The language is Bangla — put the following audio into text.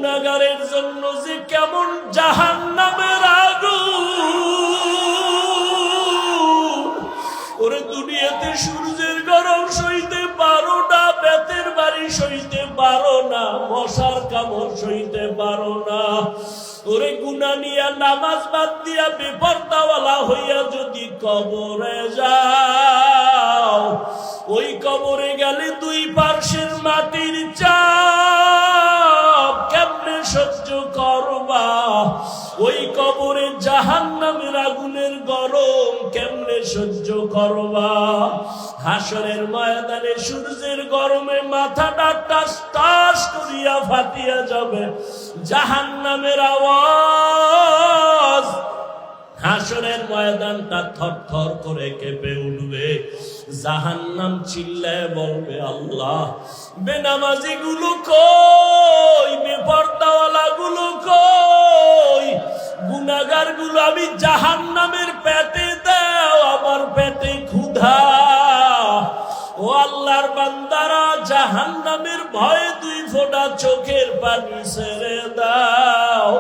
গুনাহগারের জন্য যে কেমন জাহান্নামের আগুন। ওরে দুনিয়াতে সূর্যের গরম সইতে পারো না, বেতের বাড়ি সইতে পারো না, মশার কামড় সইতে পারো না। ওরে গুনাহ নিয়া নামাজ বাদ দিয়া বেপরদাওয়ালা হইয়া যদি কবরে যাও, ওই কবরে গেলে দুই পার্শ্বের মাটির চাপ কেমনে সহ্য করবা? ওই কবরে জাহান্নামের আগুনের গরম কেমনে সহ্য করবা? হাসরের ময়দানে সূর্যের গরমে মাথাটা টাস টাস করিয়া ফাটিয়া যাবে, জাহান্নামের আওয়াজ। হাসরের ময়দানটা থরথর করে কেঁপে উঠবে, জাহান্নাম চিল্লায় বলবে আল্লাহ, বেনামাজি গুলো কই, বেপরদাওয়ালা গুলো কই, গুনাহগার গুলো আমি জাহান্নামের পেটে দাও, আমার পেটে ক্ষুধা। ও আল্লাহর বান্দারা, জাহান্নামের ভয়ে দুই ফোঁটা চোখের পানি ছেড়ে দাও।